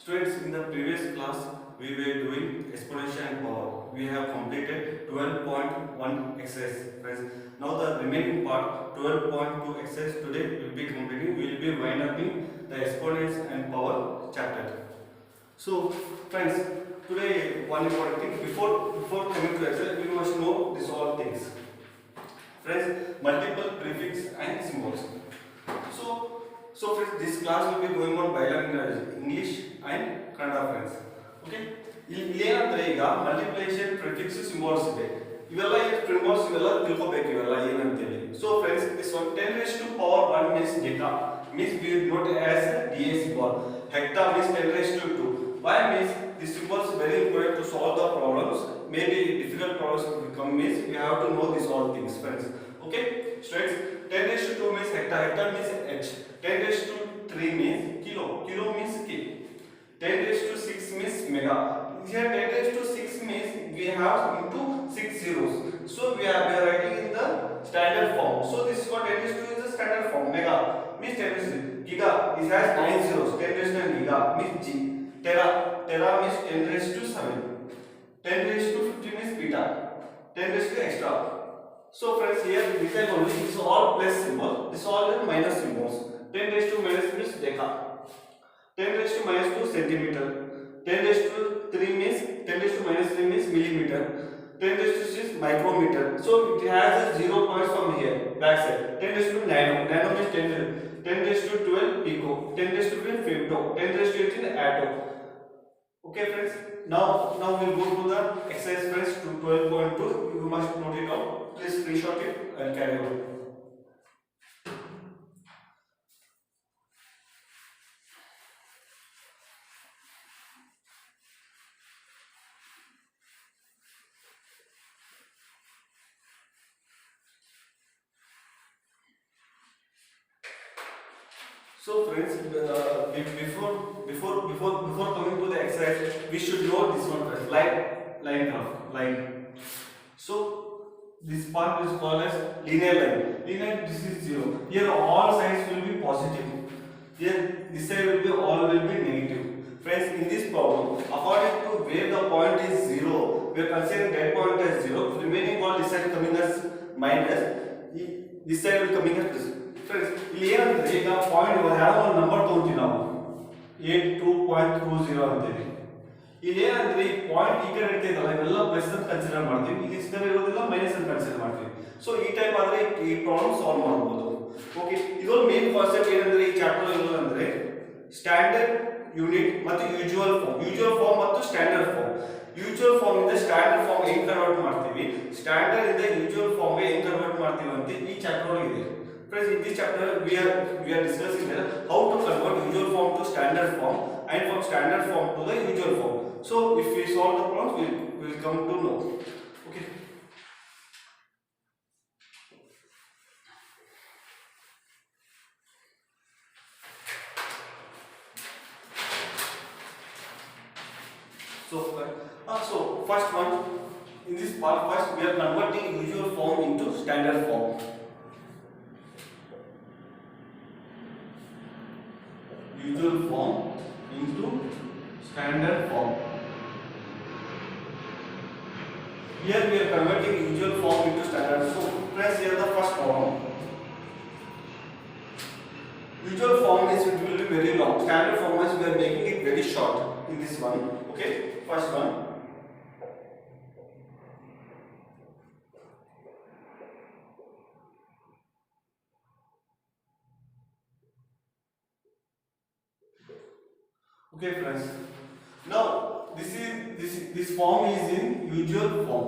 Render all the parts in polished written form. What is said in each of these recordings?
Students, in the previous class, we were doing exponential and power. We have completed 12.1 exercise. Friends, now the remaining part, 12.2 exercise, today we will be completing. We will be winding up the exponents and power chapter. So, friends, today one important thing. Before coming to exercise, we must know these all things. Friends, multiple prefix and symbols. So friends, this class will be going on bilingual English and Kannada, friends. Okay? ಇಲ್ಲಿ ಏನಂದ್ರೆ ಈಗ multiplication prefix symbols ಇದೆ. ಇವೆಲ್ಲ symbols ಇವೆಲ್ಲ ತಿಳ್ಕೋಬೇಕು ಇವೆಲ್ಲ ಏನಂತೇಳಿ. So friends, this one 10 raised to power 1 means deca means we note as da symbol. Hecta means 10 raised to 2. Why means this symbol is very important to solve the problems. Maybe difficult problems will come means we have to know these all things, friends. Okay? Students, 10 raised to 2 means hecta. Hecta means h. 10 raised to 3 means kilo. Kilo means k. 10 raised to 6 means mega. Here 10 raised to 6 means we have into 6 zeros. So we are writing in the standard form. So this is what 10 raised to is the standard form. Mega means 10 raised to giga. It has 9 zeros. 10 raised to giga means g. Tera means 10 raised to 7. 10 raised to 50 means beta. 10 raised to extra. So friends, here this is only this is all plus symbol. This all is minus symbols. 10 raised to minus means deca. 10 raised to minus 2 centimeter. 10 raised to 3 means 10 raised to minus 3 means millimeter. 10 raised to 6 micrometer. So it has a 0 points from here back side. 10 raised to nano. Nano means 10 raised to 12 pico. 10 raised to 12 femto. 10 raised to 18 atto. Okay friends. Now we'll go to the exercise, friends, to 12.2. You must note it down. Please screenshot it and carry on. So friends, before coming to the exercise, we should know this one first. Line graph. So this part is called as linear line. Linear, this is 0. Here all sides will be positive. Here this side will be negative. Friends, in this problem, according to where the point is 0, we are considering that point as 0. Remaining all this side coming as minus. This side will coming as this. Friends, ಇಲ್ಲಿ ಏನಂದ್ರೆ ಈಗ point ಯಾವ್ದೋ ಒಂದು number ತಗೊಂತೀವಿ ನಾವು 82.20 ಅಂತೇಳಿ. ಇಲ್ಲಿ ಏನಂದ್ರೆ ಈ ಪಾಯಿಂಟ್ ಈ ಕಡೆ ಇರ್ತಾ ಇದಲ್ಲ, ಇವೆಲ್ಲ ಪ್ಲಸ್ ಅಂತ ಕನ್ಸಿಡರ್ ಮಾಡ್ತೀವಿ, ಇಲ್ಲಿ ಈ ಕಡೆ ಇರೋದಿಲ್ಲ ಮೈನಸ್ ಅಂತ ಕನ್ಸಿಡರ್ ಮಾಡ್ತೀವಿ. ಸೊ ಈ ಟೈಪ್ ಆದ್ರೆ ಈ ಪ್ರಾಬ್ಲಮ್ ಸಾಲ್ವ್ ಮಾಡಬಹುದು. ಓಕೆ, ಇದೊಂದು ಮೇನ್ ಕಾನ್ಸೆಪ್ಟ್ ಏನಂದ್ರೆ ಈ ಚಾಪ್ಟರ್ ಇರೋದಂದ್ರೆ ಸ್ಟ್ಯಾಂಡರ್ಡ್ ಯೂನಿಟ್ ಮತ್ತು ಯೂಶುವಲ್ ಫಾರ್ಮ್ ಮತ್ತು ಸ್ಟ್ಯಾಂಡರ್ಡ್ ಫಾರ್ಮ್. ಯೂಶುವಲ್ ಫಾರ್ಮ್ ಇಂದ ಸ್ಟ್ಯಾಂಡರ್ಡ್ ಫಾರ್ಮ್ ಹೆಂಗ್ ಕನ್ವರ್ಟ್ ಮಾಡ್ತೀವಿ, ಸ್ಟ್ಯಾಂಡರ್ಡ್ ಇಂದ ಯೂಶುವಲ್ ಫಾರ್ಮ್ ಗೆ ಹೆಂಗ್ ಕನ್ವರ್ಟ್ ಮಾಡ್ತೀವಿ ಅಂತ ಈ ಚಾಪ್ಟರ್ ಒಳಗೆ ಇದೆ. Friends, in this chapter we are discussing how to convert usual form to standard form and from standard form to the usual form. So if we solve the problems, we will come to know. Okay. So first one, in this part, first we are converting usual form into standard form. Usual form into standard form. Here we are converting usual form into standard. So press here the first problem. Usual form is it will be very long. Standard form is we are making it very short in this one. Okay, first one. Okay friends, now this form is in usual form.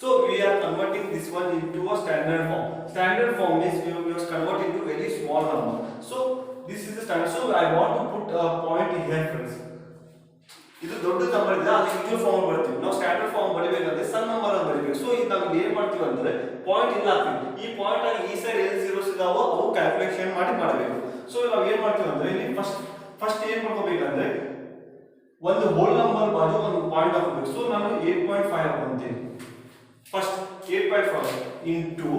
So we are converting this one into a standard form. Standard form is we must convert into very small number. So this is the standard. So I want to put a point here, friends. ಇದು ದೊಡ್ಡ number ಇದೆ, ಅದು usual form ಬರ್ತೀವಿ. ನಾವು standard form ಬರೀಬೇಕಂದ್ರೆ ಸಣ್ಣ number ಅಂತ ಬರೀಬೇಕು. So ಇದು ನಾವು ಏನು ಮಾಡ್ತೀವಿ ಅಂದ್ರೆ ಪಾಯಿಂಟ್ ಇಲ್ಲ ಹಾಕ್ತೀವಿ. ಈ ಪಾಯಿಂಟ್ ಆಗಿ ಈ ಸೈಡ್ ಏನು ಜೀರೋಸ್ ಇದಾವೋ ಅವು ಕ್ಯಾಲ್ಕುಲೇಷನ್ ಮಾಡಬೇಕು. ಸೊ ನಾವು ಏನು ಮಾಡ್ತೀವಿ ಅಂದ್ರೆ ಇಲ್ಲಿ ಫಸ್ಟ್ ಏನು ಮಾಡ್ಕೋಬೇಕಂದ್ರೆ ಒಂದು ಹೋಲ್ ನಂಬರ್ ಬಾಜು ಒಂದು ಪಾಯಿಂಟ್ ಹಾಕಬೇಕು. ಸೊ ನಾನು 8.5 ಹಾಕೊಂತೀನಿ. First 8.5 into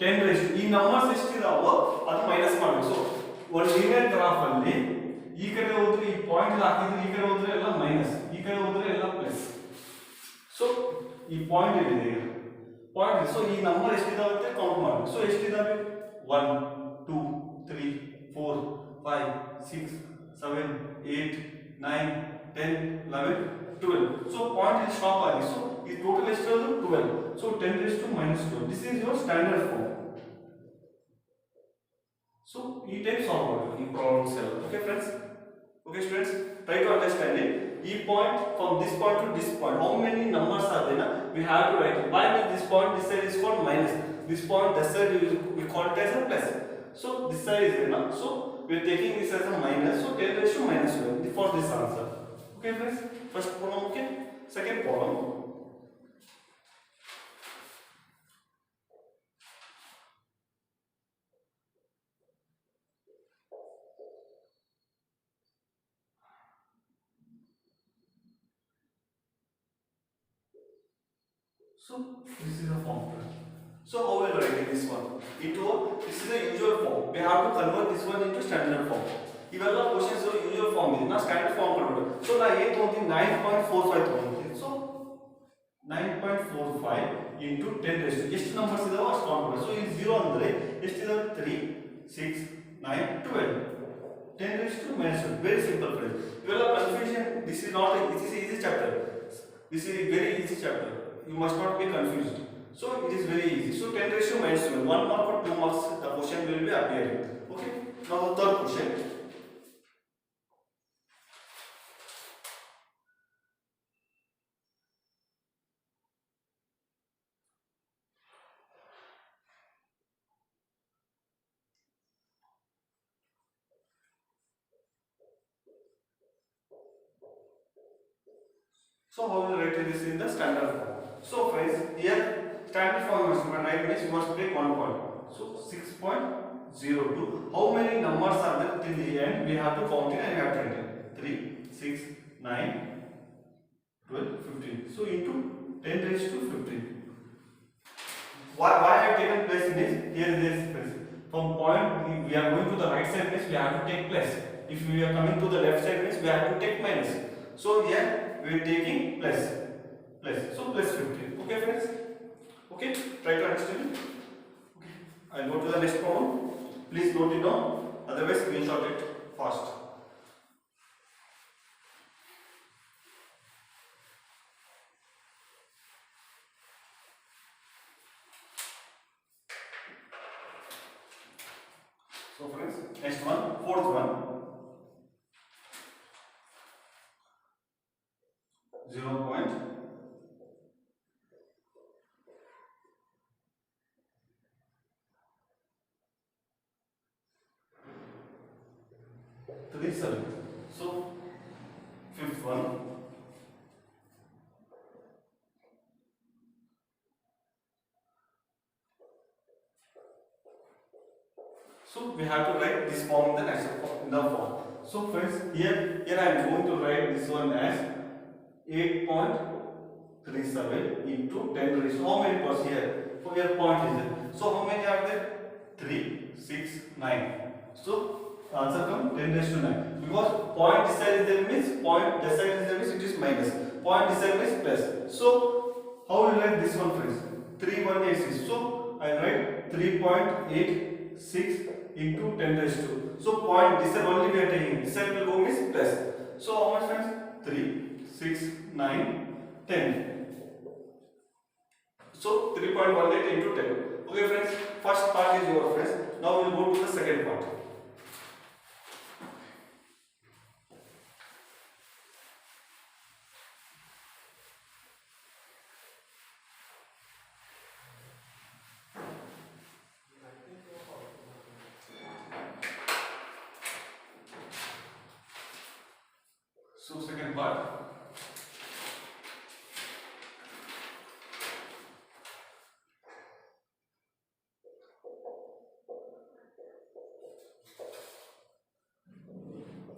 10 raised. ಈ ನಂಬರ್ಸ್ ಎಷ್ಟಿದಾವೋ ಅದು ಮೈನಸ್ ಮಾಡಬೇಕು. ಸೊ ಒಂದು ಲೀನಿಯರ್ ಗ್ರಾಫ್ ಅಲ್ಲಿ ಈ ಕಡೆ ಹೋದ್ರೆ ಈ ಪಾಯಿಂಟ್ ಹಾಕಿದ್ರೆ ಈ ಕಡೆ ಹೋದ್ರೆ ಎಲ್ಲ ಮೈನಸ್, ಈ ಕಡೆ ಹೋದ್ರೆ ಎಲ್ಲ ಪ್ಲಸ್. ಸೊ ಈ ಪಾಯಿಂಟ್ ಇದೆ, ಪಾಯಿಂಟ್. ಸೊ ಈ ನಂಬರ್ ಎಷ್ಟಿದಾವೆ ಅಂತ ಕೌಂಟ್ ಮಾಡಿ. ಸೊ ಎಷ್ಟಿದಾವೆ? 1 2 3 4 5 6 7 8 9 10 11 12. ಸೊ ಪಾಯಿಂಟ್ ಇಲ್ಲಿ ಸ್ಟಾಪ್ ಆಗಿ. ಸೊ ಈ ಟೋಟಲ್ ಎಷ್ಟಿರೋದು 12. So 10 raised to minus 12. This is your standard form. So ಈ ಟೈಪ್ ಸಾಲ್ವ್ ಮಾಡಬೇಕು ಈ ಪ್ರಾಬ್ಲಮ್ಸ್ ಎಲ್ಲ. Okay friends? Okay students, try to understand it. E point from this point to this point, how many numbers are there? We have to write it. Why this point, this side is called minus, this point, this side we call it as a plus. So this side is there now. So we are taking this as a minus. So 10 raised to minus 1 for this answer. Okay friends, first problem. Okay, second problem. So this is a form. So how will we write this one? This is a usual form. We have to convert this one into standard form. ಇವೆಲ್ಲ questions usual form ಇದೆ. ನಾ standard form ಕೊಡ್ಬಿಡು. So ನಾ ಏನು ತೊಗೊಂತೀನಿ? 9.45 ತೊಗೊಂತೀನಿ. So 9.45 into 10 raised to ಎಷ್ಟು numbers ಇದಾವೆ ಅಷ್ಟು count ಮಾಡಿ. So ಇಲ್ಲಿ 0 ಅಂದ್ರೆ ಎಷ್ಟಿದಾವೆ? 3 6 9 12. 10 raised to minus 1. Very simple friends. ಇವೆಲ್ಲ confusion. This is not a, this is easy chapter. This is a very easy chapter. You must not be confused. So it is very easy. So 10 raised to minus 1. 1 mark or 2 marks the question will be appearing. Okay. Now the third question. So how will write this in the standard form? So friends, here standard form must be write means you must take 1 point. So 6.02. How many numbers are there till the end? We have to count it and we have to write it. 3 6 9 12 15. So into 10 raised to 15. Why I have taken place in this? Here is this. From point we are going to the right side means we have to take plus. If we are coming to the left side means we have to take minus. So here we are taking plus. So plus 15. Okay friends? Okay, try to understand it. Okay, I'll go to the next problem. Please note it down, otherwise screenshot it fast. So friends, next one, fourth one. 0.37. So fifth one. So we have to write this form in the next form, in the form. So friends, here I am going to write this one as 8.37 into 10 raised to, how many parts here? So here point is there. So how many are there? 3 6 9. So answer come 10 raised to 9. Because point this side is there means point this side is there means it is minus. Point this side is plus. So how will write this one friends? 3186. So I write 3.86 into 10 raised to. So point this side only we are taking. This side will go means plus. So how much friends? 3 6 9 10. So 3.18 into 10. Okay friends, first part is over friends. Now we will go to the second part. So second part.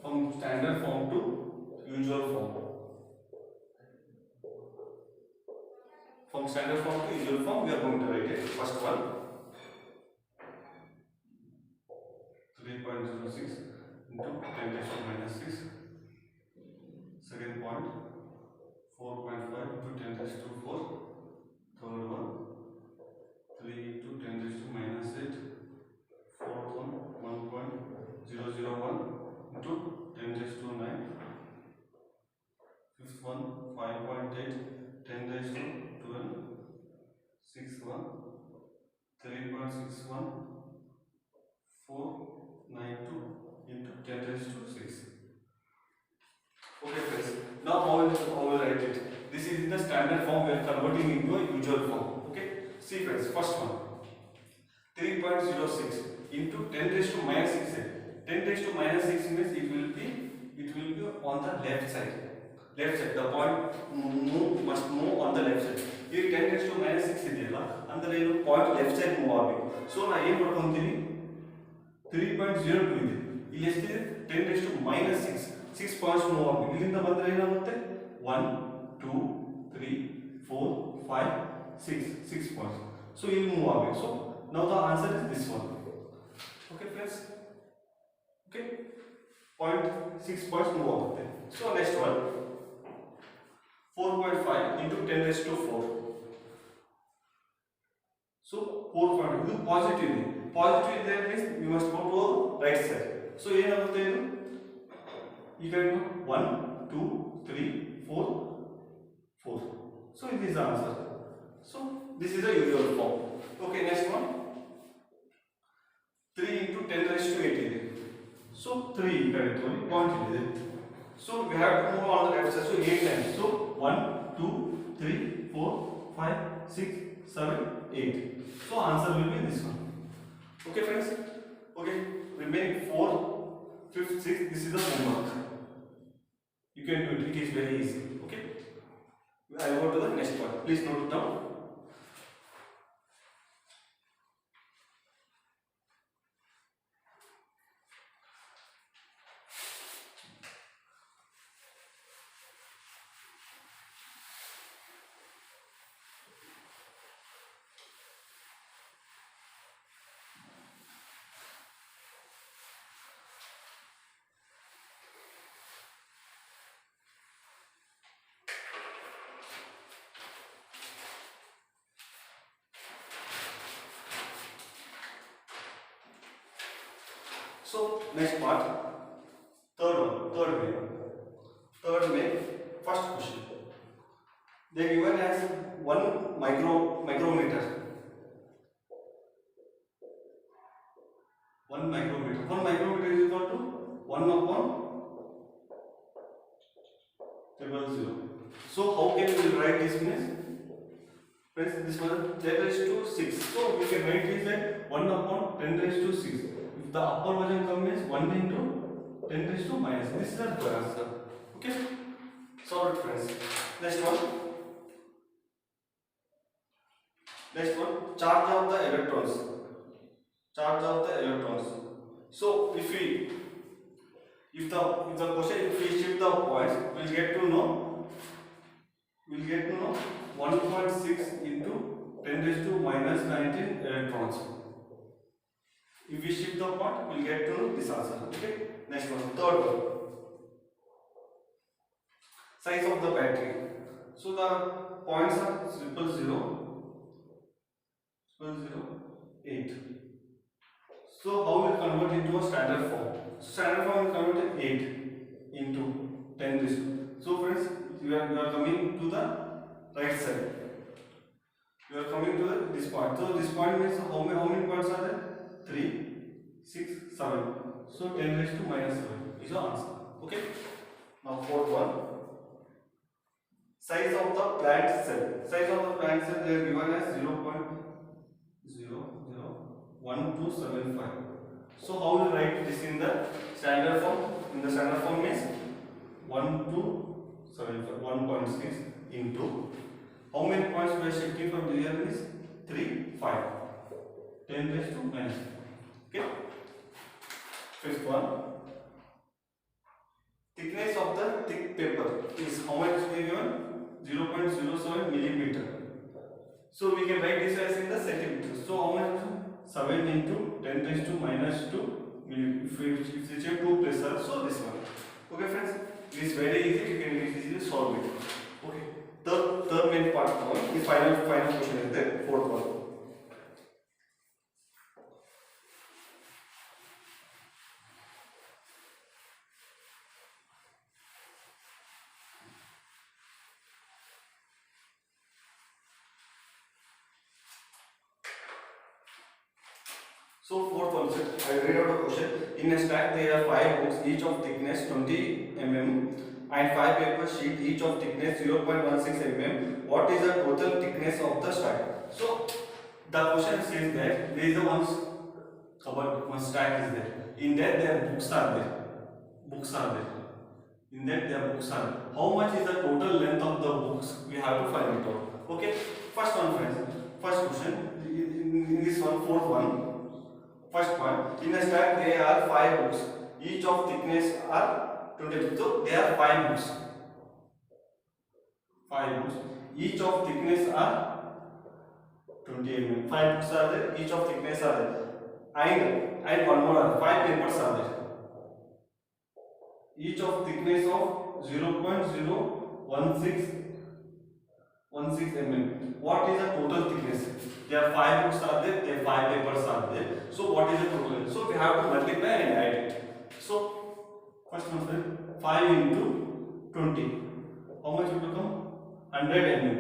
From standard form to usual form. From standard form to usual form, we are going to write it. First one, 3.06. into 10 raised to minus 6. Second point, 4.5 into 10 raised to 4. Third one, 3 into 10 raised to minus 8. Fourth one, 1.001 into 10 raised to 9. Fifth one, 5.8, 10 raised to 12. Sixth one, 3.61, 492 into 10 raised to 6. Okay friends, now how will write it? This is in the standard form, we are converting into a usual form. Okay, see friends, first one, 3.06 into 10 raised to minus 6. 10 raised to minus 6 means it will be on the left side. Left side, the point must move on the left side. Here 10 raised to minus 6 ಇದೆಯಲ್ಲ ಅಂದ್ರೆ ಇದು point left side move ಆಗಬೇಕು. So ನಾ ಏನು ಮಾಡ್ಕೊಂತೀನಿ, 3.02 ಇದೆ, ಇಲ್ಲಿ ಎಷ್ಟಿದೆ 10 raised to minus 6, 6 points move ಆಗಬೇಕು. ಇಲ್ಲಿಂದ ಬಂದ್ರೆ ಏನಾಗುತ್ತೆ 1 2 3 4 5 6 ಪಾಯಿಂಟ್ಸ್. ಸೊ ಇಲ್ಲಿ ಮೂವ್ ಆಗಬೇಕು. So now the answer is this one. Okay friends, okay, 0.6 points move ಆಗುತ್ತೆ. So next one, 4.5 into 10 raised to 4. So 4.5 ಇದು ಪಾಸಿಟಿವ್ ಇದೆ. ಪಾಸಿಟಿವ್ ಇದೆ means we must go to right side. So ಏನಾಗುತ್ತೆ ಇದು, ಈಗ 1 2 3 4 4. So it is the answer. So this is the usual form. Okay, next one, 3 into 10 raised to 8 ಇದೆ. So 3 correct point ಇದೆ. So we have to move on the left side. So 8 times. So 1 2 3 4 5 6 7 8. So answer will be this one. Okay friends. Okay, remaining 4 5th 6th, this is the homework. You can do it. It is very easy. Okay, I will go to the next one. Please note it down. So next part, third way, first question. They given as 1 micrometer. 1 micrometer. 1 micrometer is equal to 1 upon 000. So how can we write this means? Friends, this one 10 raised to 6. So we can write this as 1 upon 10 raised to 6. The upper version comes as 1 into 10 raised to minus. This is the answer. Okay, solve it friends. Next one, charge of the electrons. So if the question, if we shift the points, we'll get to know 1.6 into 10 raised to minus 19 electrons. If we shift the point, we'll get to know this answer. Okay, next one, third one, size of the battery. So the points are 000, 8. So how will convert into a standard form? Standard form will convert 8 into 10 raised to. So friends, you are coming to the right side. You are coming to this point. So this point means how many points are there? 3 6 7. So 10 raised to minus 7 is the answer. Okay, now fourth one, size of the plant cell. Size of the plant cell, they are given as 0.001275. So how will you write this in the standard form? In the standard form means 1275, 1.6 into how many points we are shifting from here is 3 5, 10 raised to minus 7. Okay, fifth one, thickness of the thick paper is how much we given? 0.07 millimeter. So we can write this as in the centimeter. So how much? 7 into 10 raised to minus 2 if you check 2 plus r, so this one. Okay friends, it is very easy, you can easily solve it. Okay, third main part one, the final question is the fourth one. So fourth one, I read out a question. In a stack there are 5 books, each of thickness 20 mm and 5 paper sheet, each of thickness 0.16 mm. What is the total thickness of the stack? So the question says that there is a one stack is there. In that their books are there. In that their books are there. How much is the total length of the books? We have to find it out. Okay. First one, friends. First question. In this one, fourth one. First one, in a stack there are 5 books, each of thickness are 20. So there are 5 books. 5 books, each of thickness are 20 mm. 5 books are there, each of thickness are there. And one more are 5 papers are there. Each of thickness of 0.016 mm. What is the total thickness? There are 5 books are there, there are 5 papers are there. So what is the total? So we have to multiply and add it. So first one, 5 into 20. How much will become? 100 mm.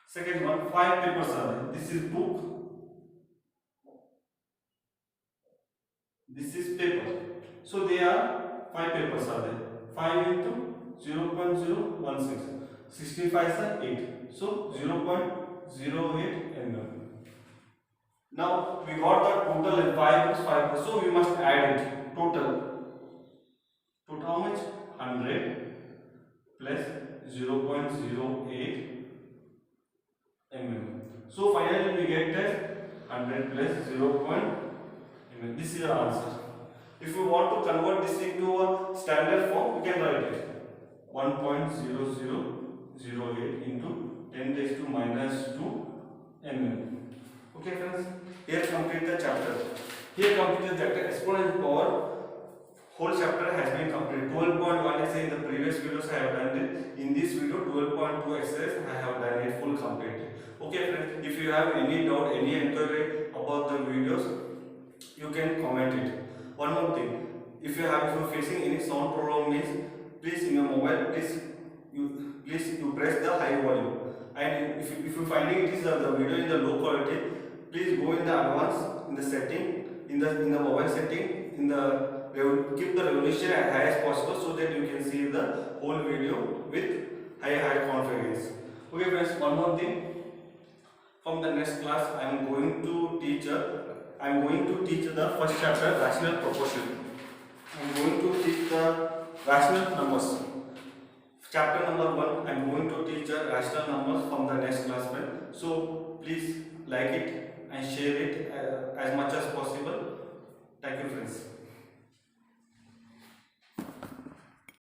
Second one, 5 papers are there. This is book. This is paper. So there are 5 papers are there. 5 into 0.016. 65 is 8. So 0.08 mm. Now we got the total in 5 books, 5 books. So we must add it. Total how much? 100 plus 0.08 mm. So finally we get that 100 plus 0. Mm. This is the answer. If you want to convert this into a standard form, you can write it 1.0008 into 10 raised to minus 2 mm. Okay friends, here complete the chapter. Exponential power. Whole chapter has been completed. 12.1 essay in the previous videos I have done it. In this video 12.2 exercise I have done it full complete. Okay friends, if you have any doubt, any inquiry about the videos, you can comment it. One more thing, if you are facing any sound problem, means please in your mobile, please you press the high volume. And if you finding it is the video in the low quality, please go in the advanced, in the setting, in the mobile setting, keep the resolution as high as possible so that you can see the whole video with high confidence. Okay friends, one more thing. From the next class, I am going to teach the first chapter, rational proportion. I am going to teach the rational numbers. Chapter number 1, I am going to teach the rational numbers from the next class. So please like it and share it as much as possible. Thank you friends.